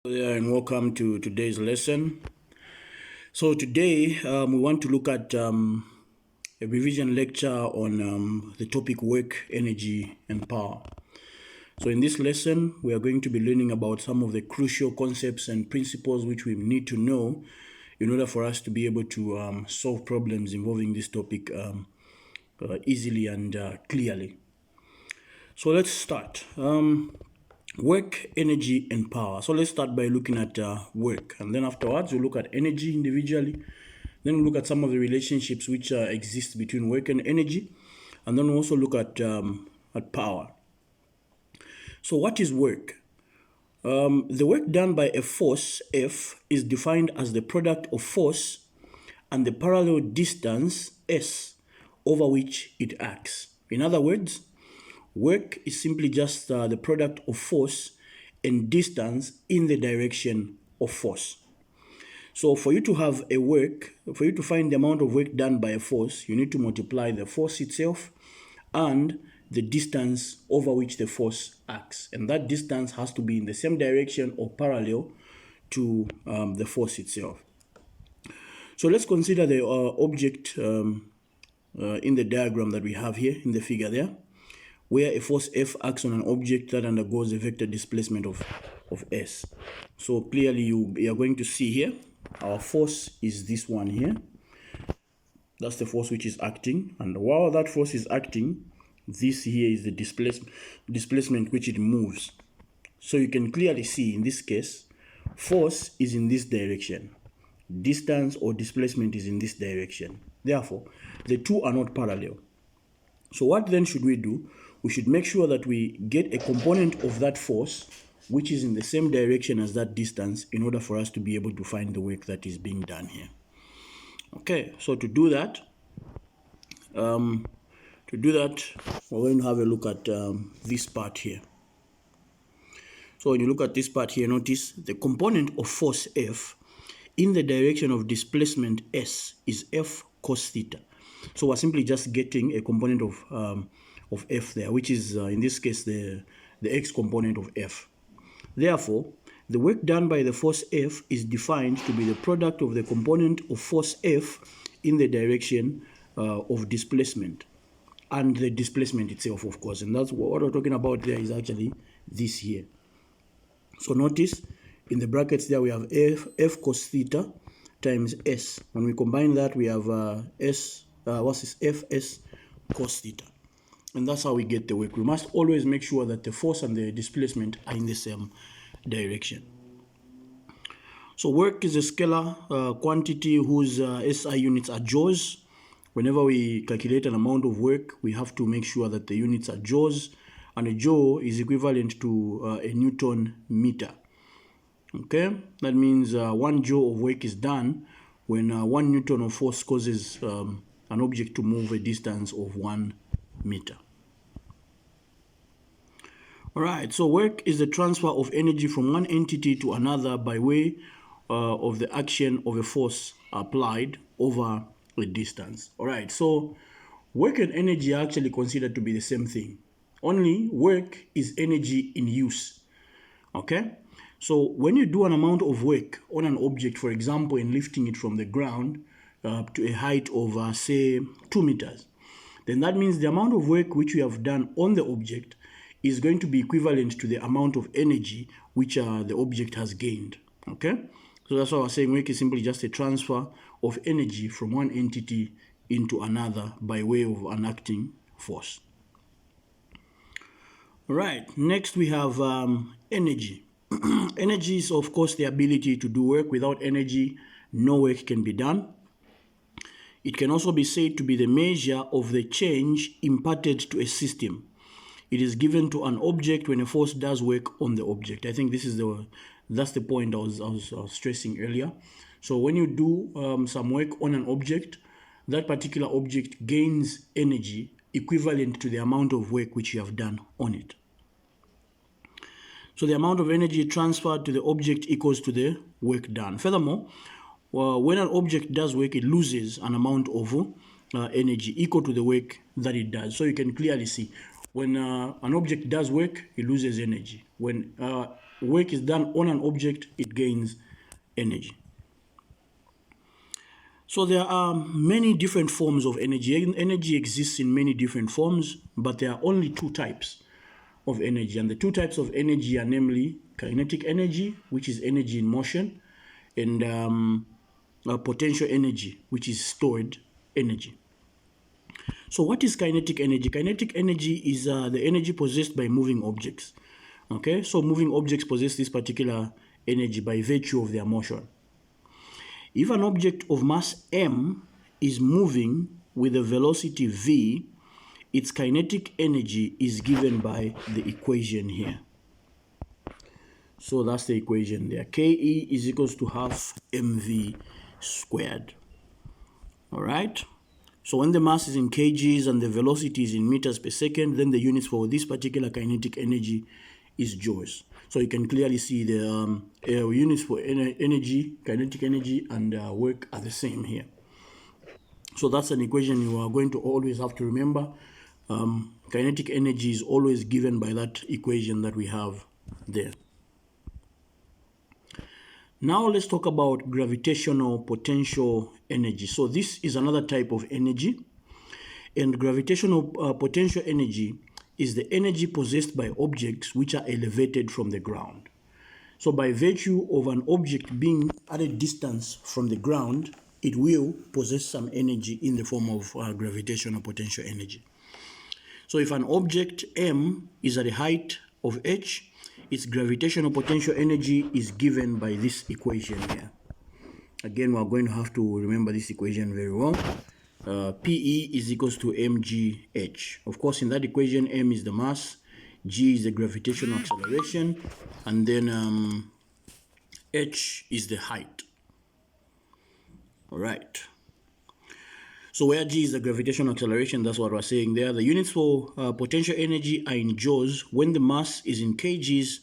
There and welcome to today's lesson. So today we want to look at a revision lecture on the topic work, energy and power. So in this lesson we are going to be learning about some of the crucial concepts and principles which we need to know in order for us to be able to solve problems involving this topic easily and clearly. So let's start. Work, energy, and power. So let's start by looking at work, and then afterwards we'll look at energy individually. Then we'll look at some of the relationships which exist between work and energy, and then we'll also look at power. So what is work? The work done by a force F is defined as the product of force and the parallel distance S over which it acts. In other words, work is simply just the product of force and distance in the direction of force. So for you to have a work, for you to find the amount of work done by a force, you need to multiply the force itself and the distance over which the force acts. And that distance has to be in the same direction or parallel to the force itself. So let's consider the object in the diagram that we have here in the figure there, where a force F acts on an object that undergoes a vector displacement of S. So clearly you are going to see here, our force is this one here. That's the force which is acting, and while that force is acting, this here is the displacement which it moves. So you can clearly see in this case, force is in this direction, distance or displacement is in this direction. Therefore, the two are not parallel. So what then should we do? We should make sure that we get a component of that force which is in the same direction as that distance in order for us to be able to find the work that is being done here. Okay, so to do that, we're going to have a look at this part here. So when you look at this part here, notice the component of force F in the direction of displacement S is F cos theta. So we're simply just getting a component of F there, which is in this case the X component of F. Therefore, the work done by the force F is defined to be the product of the component of force F in the direction of displacement and the displacement itself, of course. And that's what we're talking about there is actually this here. So notice in the brackets there we have F cos theta times S. When we combine that, we have Fs cos theta. And that's how we get the work. We must always make sure that the force and the displacement are in the same direction. So work is a scalar quantity whose SI units are joules. Whenever we calculate an amount of work, we have to make sure that the units are joules, and a joule is equivalent to a Newton meter. Okay, that means 1 joule of work is done when 1 Newton of force causes an object to move a distance of 1 meter. All right, so work is the transfer of energy from one entity to another by way of the action of a force applied over a distance. All right, so work and energy are actually considered to be the same thing. Only work is energy in use. Okay, so when you do an amount of work on an object, for example, in lifting it from the ground to a height of say 2 meters, then that means the amount of work which you have done on the object is going to be equivalent to the amount of energy which the object has gained. Okay, so that's why we're saying work is simply just a transfer of energy from one entity into another by way of an acting force. All right, next we have energy. Energy is, of course, the ability to do work. Without energy, no work can be done. It can also be said to be the measure of the change imparted to a system. It is given to an object when a force does work on the object. I think that's the point I was stressing earlier. So when you do some work on an object, that particular object gains energy equivalent to the amount of work which you have done on it. So the amount of energy transferred to the object equals to the work done. Furthermore, when an object does work, it loses an amount of energy equal to the work that it does. So you can clearly see when an object does work, it loses energy. When work is done on an object, it gains energy. So there are many different forms of energy. Energy exists in many different forms, but there are only two types of energy. And the two types of energy are namely kinetic energy, which is energy in motion, and potential energy, which is stored energy. So what is kinetic energy? Kinetic energy is the energy possessed by moving objects. Okay, so moving objects possess this particular energy by virtue of their motion. If an object of mass m is moving with a velocity v, its kinetic energy is given by the equation here. So that's the equation there. Ke is equals to half mv squared. All right. So when the mass is in kgs and the velocity is in meters per second, then the units for this particular kinetic energy is joules. So you can clearly see the units for energy, kinetic energy, and work are the same here. So that's an equation you are going to always have to remember. Kinetic energy is always given by that equation that we have there. Now let's talk about gravitational potential energy. So this is another type of energy, and gravitational potential energy is the energy possessed by objects which are elevated from the ground. So by virtue of an object being at a distance from the ground, it will possess some energy in the form of gravitational potential energy. So if an object m is at a height of h, its gravitational potential energy is given by this equation here. Again, we are going to have to remember this equation very well. Pe is equals to mgh. Of course, in that equation, m is the mass, g is the gravitational acceleration, and then h is the height. All right. So where g is the gravitational acceleration, that's what we're saying there. The units for potential energy are in joules when the mass is in kgs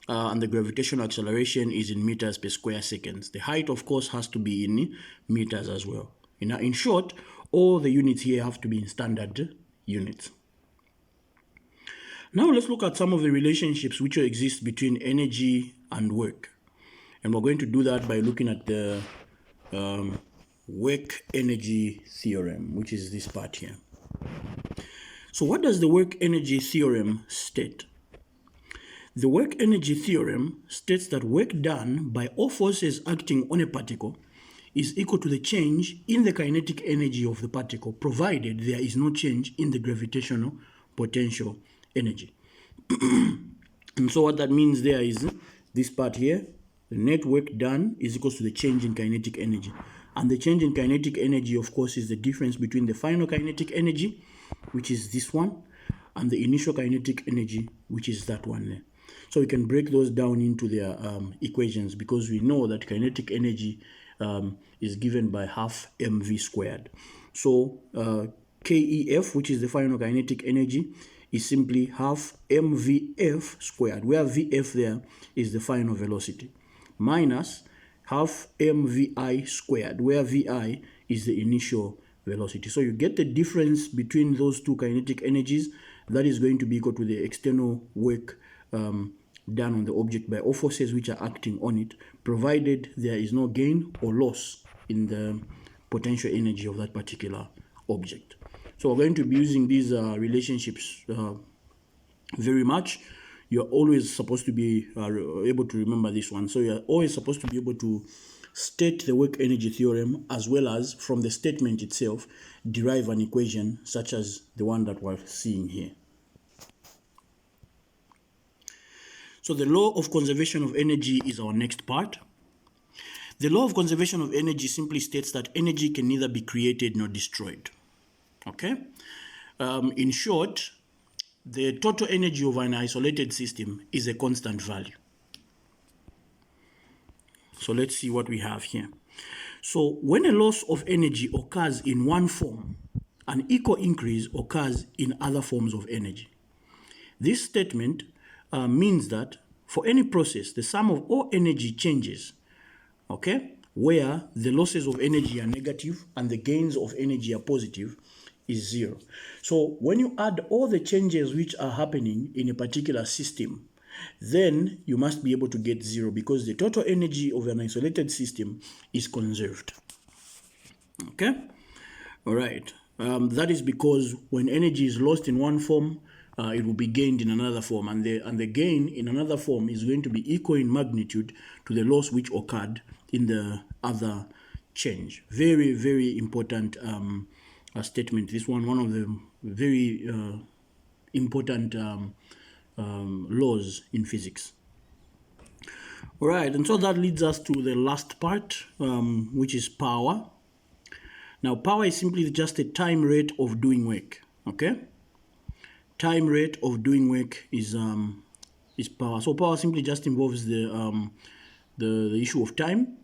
and the gravitational acceleration is in meters per square seconds. The height, of course, has to be in meters as well. In short, all the units here have to be in standard units. Now let's look at some of the relationships which exist between energy and work. And we're going to do that by looking at the work energy theorem, which is this part here. So what does the work energy theorem state? The work energy theorem states that work done by all forces acting on a particle is equal to the change in the kinetic energy of the particle, provided there is no change in the gravitational potential energy. And so what that means there is this part here, the net work done is equal to the change in kinetic energy. And the change in kinetic energy, of course, is the difference between the final kinetic energy, which is this one, and the initial kinetic energy, which is that one there. So we can break those down into their equations, because we know that kinetic energy is given by half mv squared. So KEF, which is the final kinetic energy, is simply half mvf squared, where vf there is the final velocity, minus half mvi squared, where vi is the initial velocity. So you get the difference between those two kinetic energies. That is going to be equal to the external work done on the object by all forces which are acting on it, provided there is no gain or loss in the potential energy of that particular object. So we're going to be using these relationships very much. You're always supposed to be able to remember this one. So you're always supposed to be able to state the work energy theorem, as well as from the statement itself derive an equation such as the one that we're seeing here. So the law of conservation of energy is our next part. The law of conservation of energy simply states that energy can neither be created nor destroyed. Okay? In short, the total energy of an isolated system is a constant value. So let's see what we have here. So when a loss of energy occurs in one form, an equal increase occurs in other forms of energy. This statement means that for any process, the sum of all energy changes, okay, where the losses of energy are negative and the gains of energy are positive, is zero. So when you add all the changes which are happening in a particular system, then you must be able to get 0 because the total energy of an isolated system is conserved. Okay? All right. That is because when energy is lost in one form, it will be gained in another form, and the gain in another form is going to be equal in magnitude to the loss which occurred in the other change. Very, very important statement. This one of the very important laws in physics. All right, and so that leads us to the last part, which is power. Now, power is simply just a time rate of doing work. Okay, time rate of doing work is power. So power simply just involves the issue of time.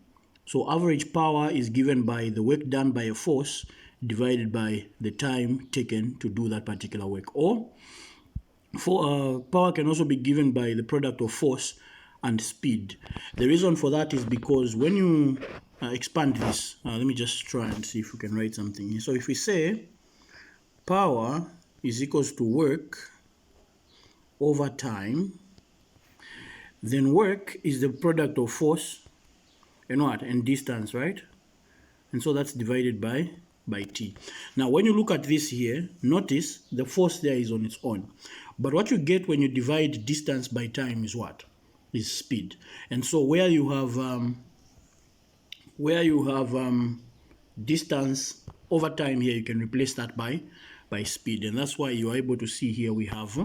So average power is given by the work done by a force divided by the time taken to do that particular work. Or power can also be given by the product of force and speed. The reason for that is because when you expand this, let me just try and see if we can write something here. So if we say power is equals to work over time, then work is the product of force and what? And distance, right? And so that's divided by t. Now, when you look at this here, notice the force there is on its own. But what you get when you divide distance by time is what? Is speed. And so where you have distance over time here, you can replace that by speed. And that's why you are able to see here we have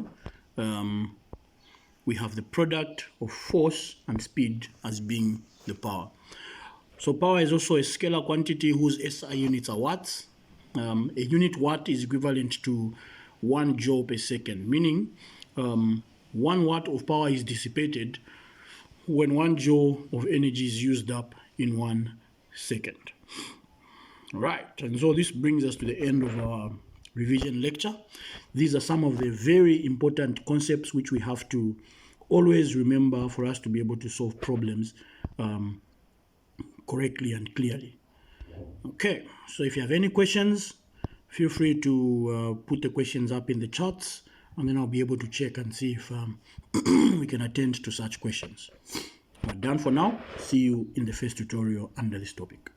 the product of force and speed as being the power. So power is also a scalar quantity whose SI units are watts. A unit watt is equivalent to 1 joule per second, meaning 1 watt of power is dissipated when 1 joule of energy is used up in 1 second. Right, and so this brings us to the end of our revision lecture. These are some of the very important concepts which we have to always remember for us to be able to solve problems correctly and clearly. Okay, so if you have any questions, feel free to put the questions up in the chats, and then I'll be able to check and see if we can attend to such questions. We're done for now. See you in the first tutorial under this topic.